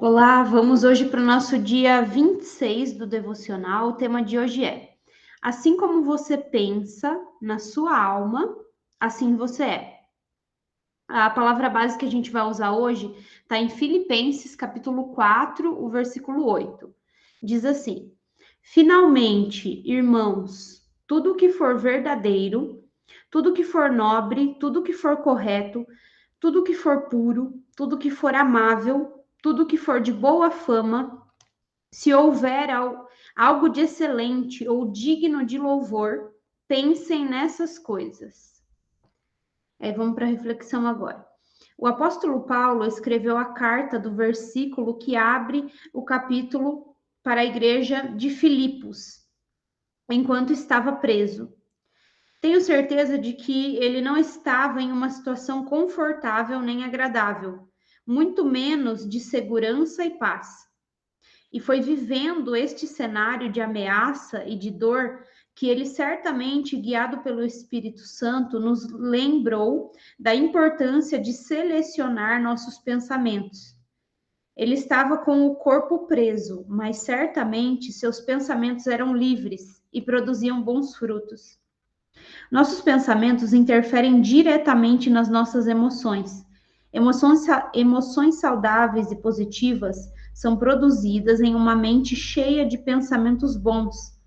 Olá, vamos hoje para o nosso dia 26 do devocional. O tema de hoje é: assim como você pensa na sua alma, assim você é. A palavra base que a gente vai usar hoje está em Filipenses, capítulo 4, o versículo 8. Diz assim: finalmente, irmãos, tudo que for verdadeiro, tudo que for nobre, tudo que for correto, tudo que for puro, tudo que for amável, tudo que for de boa fama, se houver algo de excelente ou digno de louvor, pensem nessas coisas. Vamos para a reflexão agora. O apóstolo Paulo escreveu a carta do versículo que abre o capítulo para a igreja de Filipos, enquanto estava preso. Tenho certeza de que ele não estava em uma situação confortável nem agradável, muito menos de segurança e paz. E foi vivendo este cenário de ameaça e de dor que ele certamente, guiado pelo Espírito Santo, nos lembrou da importância de selecionar nossos pensamentos. Ele estava com o corpo preso, mas certamente seus pensamentos eram livres e produziam bons frutos. Nossos pensamentos interferem diretamente nas nossas emoções. Emoções saudáveis e positivas são produzidas em uma mente cheia de pensamentos bons.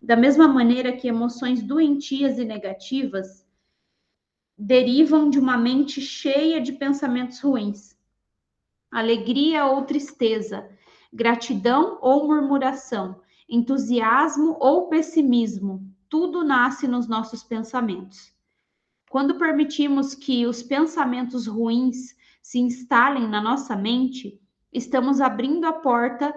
Da mesma maneira que emoções doentias e negativas derivam de uma mente cheia de pensamentos ruins. Alegria ou tristeza, gratidão ou murmuração, entusiasmo ou pessimismo, tudo nasce nos nossos pensamentos. Quando permitimos que os pensamentos ruins se instalem na nossa mente, estamos abrindo a porta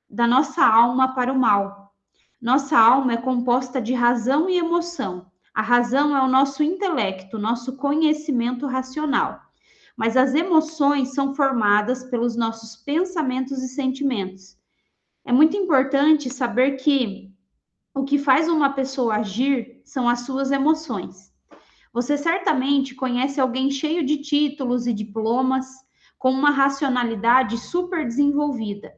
da nossa alma para o mal. Nossa alma é composta de razão e emoção. A razão é o nosso intelecto, nosso conhecimento racional. Mas as emoções são formadas pelos nossos pensamentos e sentimentos. É muito importante saber que o que faz uma pessoa agir são as suas emoções. Você certamente conhece alguém cheio de títulos e diplomas, com uma racionalidade super desenvolvida,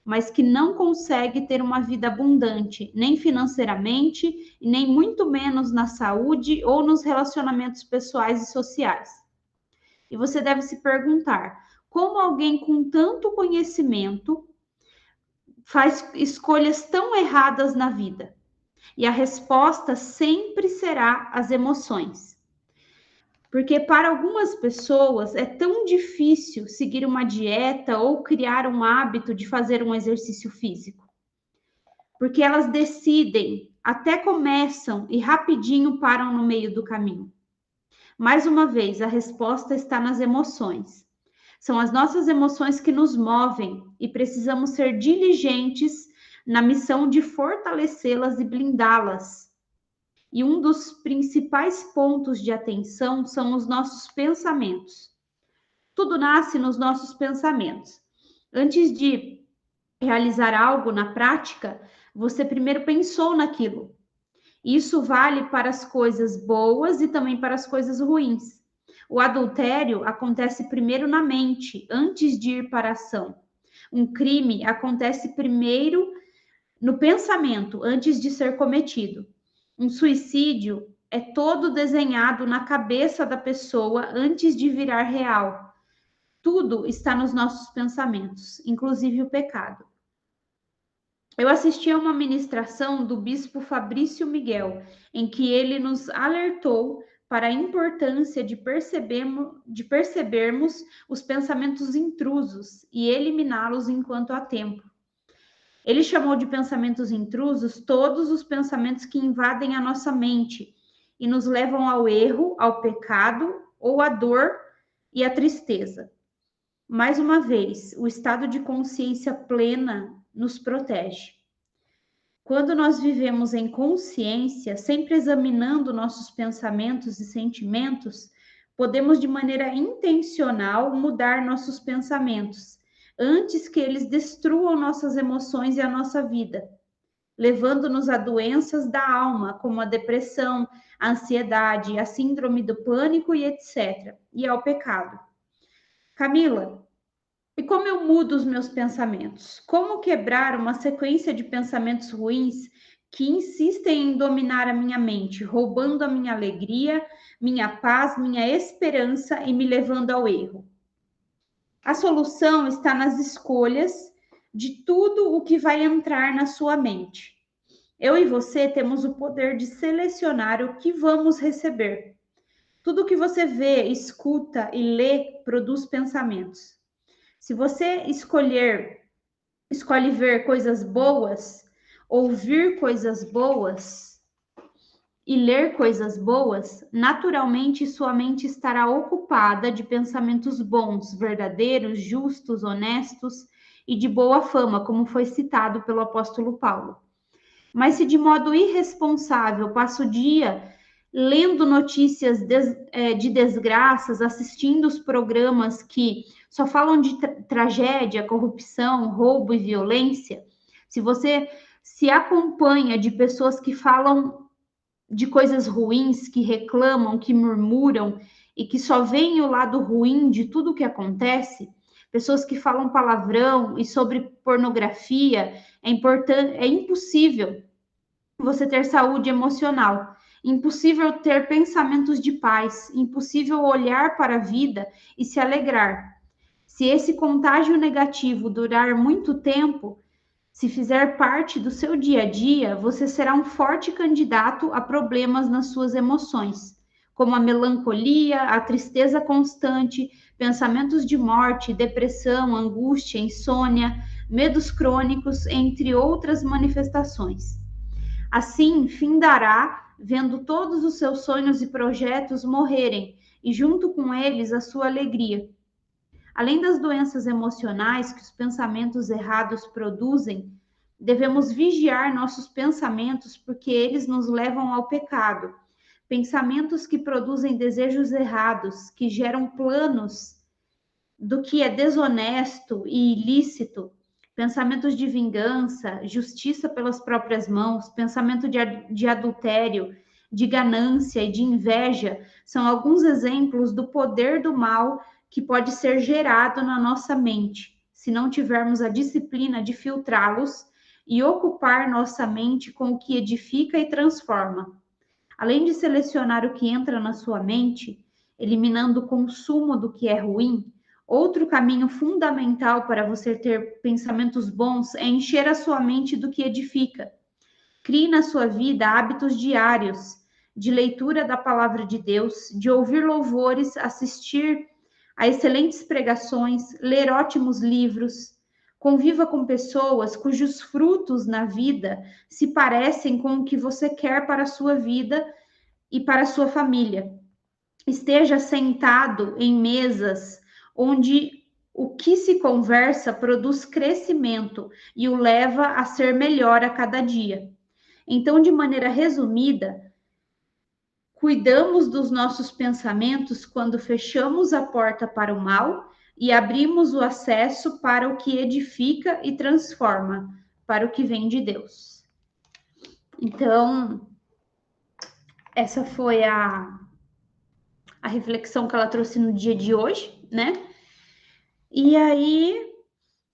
mas que não consegue ter uma vida abundante, nem financeiramente, e nem muito menos na saúde ou nos relacionamentos pessoais e sociais. E você deve se perguntar: como alguém com tanto conhecimento faz escolhas tão erradas na vida? E a resposta sempre será as emoções. Porque para algumas pessoas é tão difícil seguir uma dieta ou criar um hábito de fazer um exercício físico. Porque elas decidem, até começam e rapidinho param no meio do caminho. Mais uma vez, a resposta está nas emoções. São as nossas emoções que nos movem e precisamos ser diligentes na missão de fortalecê-las e blindá-las. E um dos principais pontos de atenção são os nossos pensamentos. Tudo nasce nos nossos pensamentos. Antes de realizar algo na prática, você primeiro pensou naquilo. Isso vale para as coisas boas e também para as coisas ruins. O adultério acontece primeiro na mente, antes de ir para a ação. Um crime acontece primeiro no pensamento, antes de ser cometido. Um suicídio é todo desenhado na cabeça da pessoa antes de virar real. Tudo está nos nossos pensamentos, inclusive o pecado. Eu assisti a uma ministração do bispo Fabrício Miguel, em que ele nos alertou para a importância de percebermos os pensamentos intrusos e eliminá-los enquanto há tempo. Ele chamou de pensamentos intrusos todos os pensamentos que invadem a nossa mente e nos levam ao erro, ao pecado ou à dor e à tristeza. Mais uma vez, o estado de consciência plena nos protege. Quando nós vivemos em consciência, sempre examinando nossos pensamentos e sentimentos, podemos de maneira intencional mudar nossos pensamentos, antes que eles destruam nossas emoções e a nossa vida, levando-nos a doenças da alma, como a depressão, a ansiedade, a síndrome do pânico e etc., e ao pecado. Camila, E como eu mudo os meus pensamentos? Como quebrar uma sequência de pensamentos ruins que insistem em dominar a minha mente, roubando a minha alegria, minha paz, minha esperança e me levando ao erro? A solução está nas escolhas de tudo o que vai entrar na sua mente. Eu e você temos o poder de selecionar o que vamos receber. Tudo que você vê, escuta e lê produz pensamentos. Se você escolhe ver coisas boas, ouvir coisas boas e ler coisas boas, naturalmente sua mente estará ocupada de pensamentos bons, verdadeiros, justos, honestos e de boa fama, como foi citado pelo apóstolo Paulo. Mas se de modo irresponsável passa o dia lendo notícias de desgraças, assistindo os programas que só falam de tragédia, corrupção, roubo e violência, se você se acompanha de pessoas que falam de coisas ruins, que reclamam, que murmuram e que só veem o lado ruim de tudo que acontece, pessoas que falam palavrão e sobre pornografia, é impossível você ter saúde emocional, impossível ter pensamentos de paz, impossível olhar para a vida e se alegrar. Se esse contágio negativo durar muito tempo, se fizer parte do seu dia a dia, você será um forte candidato a problemas nas suas emoções, como a melancolia, a tristeza constante, pensamentos de morte, depressão, angústia, insônia, medos crônicos, entre outras manifestações. Assim, findará vendo todos os seus sonhos e projetos morrerem e, junto com eles, a sua alegria. Além das doenças emocionais que os pensamentos errados produzem, devemos vigiar nossos pensamentos porque eles nos levam ao pecado. Pensamentos que produzem desejos errados, que geram planos do que é desonesto e ilícito, pensamentos de vingança, justiça pelas próprias mãos, pensamento de adultério, de ganância e de inveja, são alguns exemplos do poder do mal que pode ser gerado na nossa mente, se não tivermos a disciplina de filtrá-los e ocupar nossa mente com o que edifica e transforma. Além de selecionar o que entra na sua mente, eliminando o consumo do que é ruim, outro caminho fundamental para você ter pensamentos bons é encher a sua mente do que edifica. Crie na sua vida hábitos diários de leitura da palavra de Deus, de ouvir louvores, assistir a excelentes pregações, ler ótimos livros. Conviva com pessoas cujos frutos na vida se parecem com o que você quer para a sua vida e para a sua família. Esteja sentado em mesas onde o que se conversa produz crescimento e o leva a ser melhor a cada dia. Então, de maneira resumida, cuidamos dos nossos pensamentos quando fechamos a porta para o mal e abrimos o acesso para o que edifica e transforma, para o que vem de Deus. Então, essa foi a reflexão que ela trouxe no dia de hoje, né? E aí,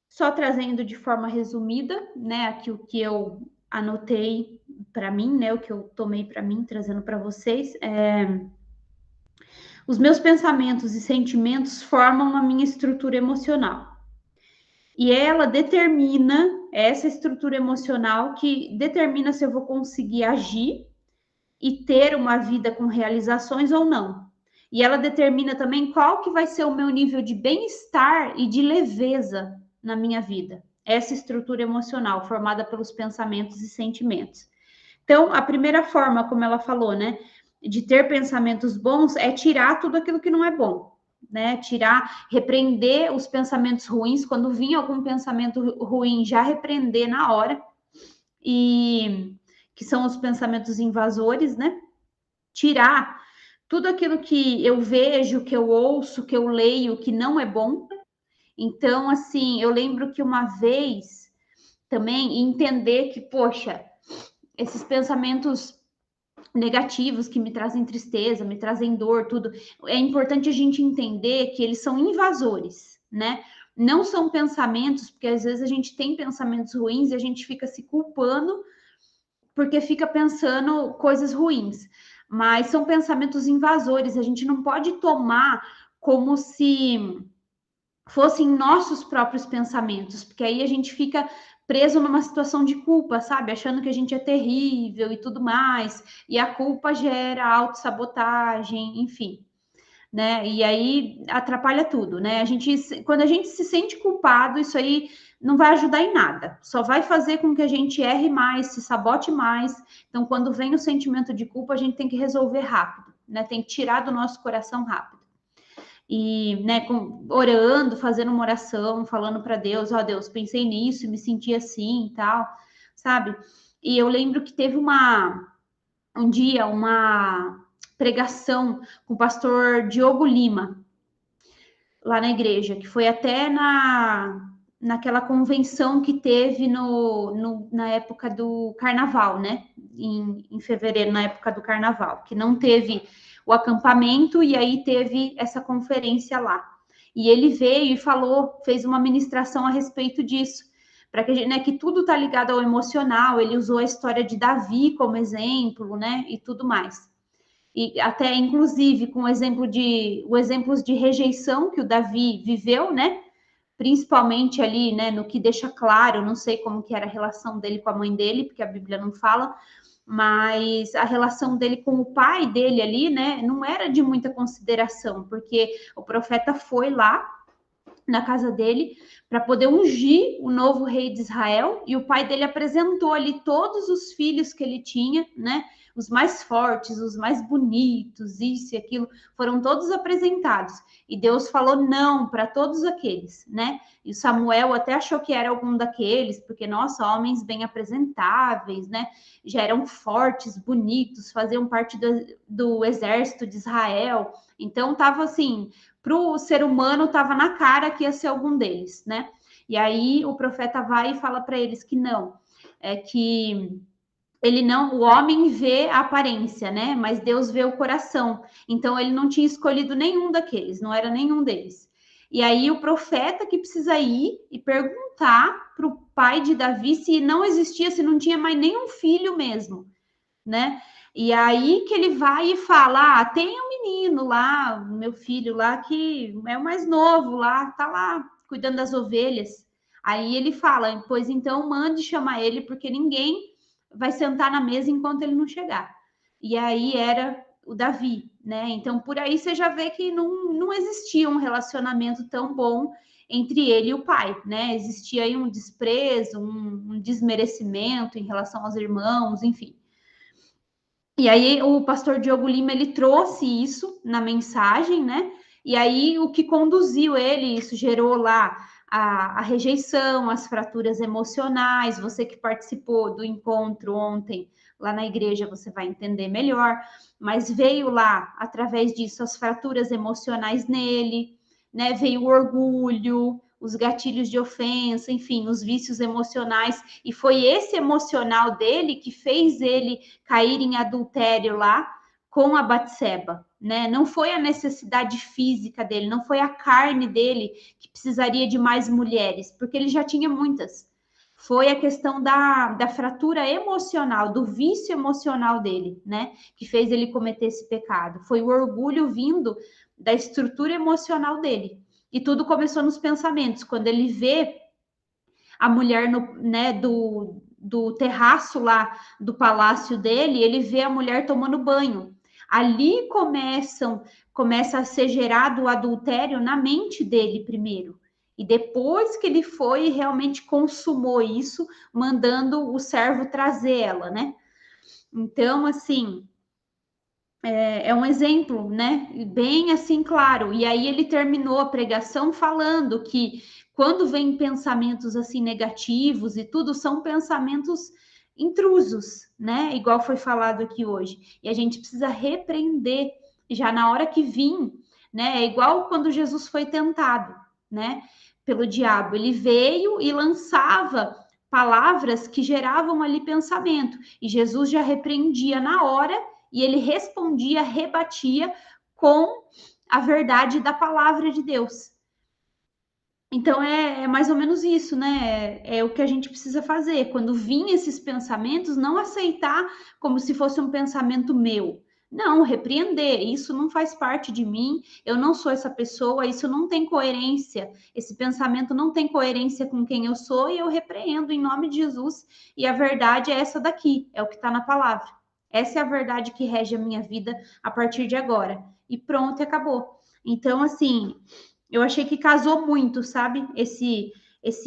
só trazendo de forma resumida, né, aqui o que eu anotei para mim, né, o que eu tomei para mim, trazendo para vocês, os meus pensamentos e sentimentos formam a minha estrutura emocional. E ela determina, essa estrutura emocional que determina se eu vou conseguir agir e ter uma vida com realizações ou não. E ela determina também qual que vai ser o meu nível de bem-estar e de leveza na minha vida. Essa estrutura emocional formada pelos pensamentos e sentimentos. Então, a primeira forma, como ela falou, né, de ter pensamentos bons é tirar tudo aquilo que não é bom, né? Tirar, repreender os pensamentos ruins. Quando vir algum pensamento ruim, já repreender na hora. E que são os pensamentos invasores, né? Tirar tudo aquilo que eu vejo, que eu ouço, que eu leio, que não é bom. Então, assim, eu lembro que uma vez também entender que, poxa, esses pensamentos negativos que me trazem tristeza, me trazem dor, tudo, é importante a gente entender que eles são invasores, né? Não são pensamentos, porque às vezes a gente tem pensamentos ruins e a gente fica se culpando porque fica pensando coisas ruins. Mas são pensamentos invasores, a gente não pode tomar como se fossem nossos próprios pensamentos, porque aí a gente fica preso numa situação de culpa, sabe? Achando que a gente é terrível e tudo mais, e a culpa gera autossabotagem, enfim, né? E aí atrapalha tudo, né? Quando a gente se sente culpado, isso aí não vai ajudar em nada, só vai fazer com que a gente erre mais, se sabote mais. Então, quando vem o sentimento de culpa, a gente tem que resolver rápido, né? Tem que tirar do nosso coração rápido. E, né, orando, fazendo uma oração, falando para Deus, ó, Deus, pensei nisso, me senti assim e tal, sabe? E eu lembro que teve um dia, uma pregação com o pastor Diogo Lima, lá na igreja, que foi até naquela convenção que teve na época do carnaval, né? Em fevereiro, na época do carnaval, que não teve o acampamento e aí teve essa conferência lá. E ele veio e falou, fez uma ministração a respeito disso, para que, né, que tudo está ligado ao emocional. Ele usou a história de Davi como exemplo, né? E tudo mais. E até inclusive com exemplos de rejeição que o Davi viveu, né? Principalmente ali, né, no que deixa claro, não sei como que era a relação dele com a mãe dele, porque a Bíblia não fala, mas a relação dele com o pai dele ali, né, não era de muita consideração, porque o profeta foi lá na casa dele para poder ungir o novo rei de Israel, e o pai dele apresentou ali todos os filhos que ele tinha, né? Os mais fortes, os mais bonitos, isso e aquilo, foram todos apresentados. E Deus falou não para todos aqueles, né? E Samuel até achou que era algum daqueles, porque, nossa, homens bem apresentáveis, né? Já eram fortes, bonitos, faziam parte do exército de Israel. Então, tava assim, para o ser humano estava na cara que ia ser algum deles, né? E aí o profeta vai e fala para eles que não, é que ele não, o homem vê a aparência, né? Mas Deus vê o coração. Então ele não tinha escolhido nenhum daqueles, não era nenhum deles. E aí o profeta que precisa ir e perguntar para o pai de Davi se não existia, se não tinha mais nenhum filho mesmo, né? E aí que ele vai e fala: ah, tem um menino lá, meu filho lá, que é o mais novo lá, tá lá cuidando das ovelhas. Aí ele fala: pois então mande chamar ele, porque ninguém vai sentar na mesa enquanto ele não chegar. E aí era o Davi, né? Então por aí você já vê que não existia um relacionamento tão bom entre ele e o pai, né? Existia aí um desprezo, um desmerecimento em relação aos irmãos, enfim. E aí o pastor Diogo Lima, ele trouxe isso na mensagem, né? E aí o que conduziu ele, isso gerou lá a rejeição, as fraturas emocionais. Você que participou do encontro ontem lá na igreja, você vai entender melhor. Mas veio lá, através disso, as fraturas emocionais nele, né? Veio o orgulho, os gatilhos de ofensa, enfim, os vícios emocionais. E foi esse emocional dele que fez ele cair em adultério lá com a Batseba, né? Não foi a necessidade física dele, não foi a carne dele que precisaria de mais mulheres, porque ele já tinha muitas. Foi a questão da fratura emocional, do vício emocional dele, né? Que fez ele cometer esse pecado. Foi o orgulho vindo da estrutura emocional dele. E tudo começou nos pensamentos. Quando ele vê a mulher né, do terraço lá do palácio dele, ele vê a mulher tomando banho. Ali começa a ser gerado o adultério na mente dele primeiro. E depois que ele foi realmente consumou isso, mandando o servo trazer ela, né? Então, assim, é um exemplo, né? Bem assim, claro. E aí ele terminou a pregação falando que quando vem pensamentos assim negativos e tudo, são pensamentos intrusos, né? Igual foi falado aqui hoje. E a gente precisa repreender já na hora que vir, né? É igual quando Jesus foi tentado, né? Pelo diabo. Ele veio e lançava palavras que geravam ali pensamento. E Jesus já repreendia na hora e ele respondia, rebatia com a verdade da palavra de Deus. Então é mais ou menos isso, né? É o que a gente precisa fazer. Quando vir esses pensamentos, não aceitar como se fosse um pensamento meu. Não, repreender. Isso não faz parte de mim. Eu não sou essa pessoa. Isso não tem coerência. Esse pensamento não tem coerência com quem eu sou e eu repreendo em nome de Jesus. E a verdade é essa daqui, é o que está na palavra. Essa é a verdade que rege a minha vida a partir de agora. E pronto, acabou. Então, assim, eu achei que casou muito, sabe? Esse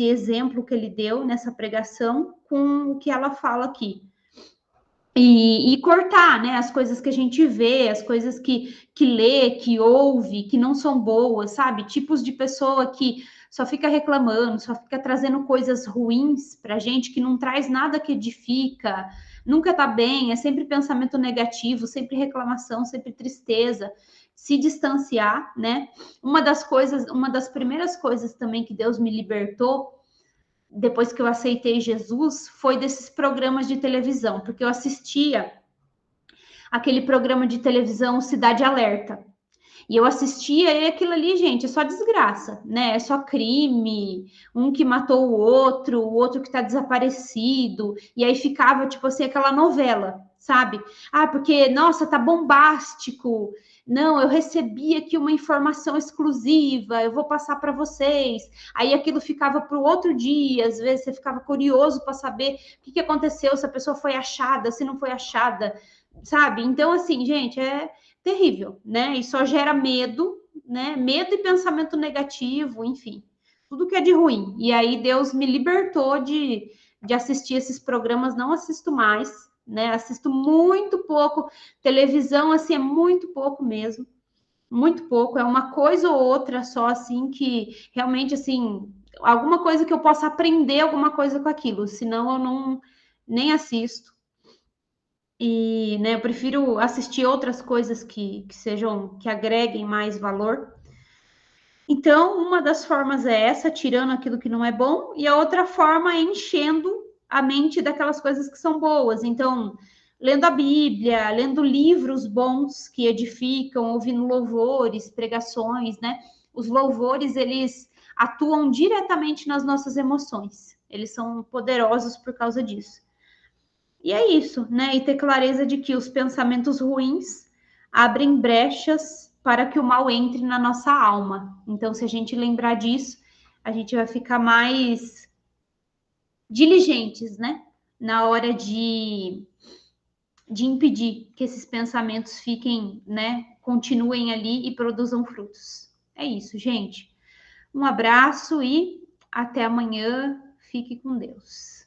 exemplo que ele deu nessa pregação com o que ela fala aqui. E cortar, né, as coisas que a gente vê, as coisas que lê, que ouve, que não são boas, sabe? Tipos de pessoa que só fica reclamando, só fica trazendo coisas ruins pra gente, que não traz nada que edifica, nunca tá bem, é sempre pensamento negativo, sempre reclamação, sempre tristeza. Se distanciar, né? Uma das primeiras coisas também que Deus me libertou depois que eu aceitei Jesus, foi desses programas de televisão, porque eu assistia aquele programa de televisão Cidade Alerta. E eu assistia e aquilo ali, gente, é só desgraça, né? É só crime, um que matou o outro que tá desaparecido. E aí ficava, tipo assim, aquela novela, sabe? Ah, porque, nossa, tá bombástico. Não, eu recebi aqui uma informação exclusiva, eu vou passar para vocês. Aí aquilo ficava para o outro dia, às vezes você ficava curioso para saber o que aconteceu, se a pessoa foi achada, se não foi achada, sabe? Então, assim, gente, é terrível, né? E só gera medo, né? Medo e pensamento negativo, enfim, tudo que é de ruim. E aí Deus me libertou de assistir esses programas, não assisto mais, né? Assisto muito pouco. Televisão, assim, é muito pouco mesmo. Muito pouco, é uma coisa ou outra só, assim, que realmente, assim, alguma coisa que eu possa aprender alguma coisa com aquilo, senão eu não nem assisto. E, né, eu prefiro assistir outras coisas que sejam, que agreguem mais valor. Então, uma das formas é essa, tirando aquilo que não é bom, e a outra forma é enchendo a mente daquelas coisas que são boas. Então, lendo a Bíblia, lendo livros bons que edificam, ouvindo louvores, pregações, né? Os louvores, eles atuam diretamente nas nossas emoções. Eles são poderosos por causa disso. E é isso, né? E ter clareza de que os pensamentos ruins abrem brechas para que o mal entre na nossa alma. Então, se a gente lembrar disso, a gente vai ficar mais diligentes, né? Na hora de impedir que esses pensamentos fiquem, né? Continuem ali e produzam frutos. É isso, gente. Um abraço e até amanhã. Fique com Deus.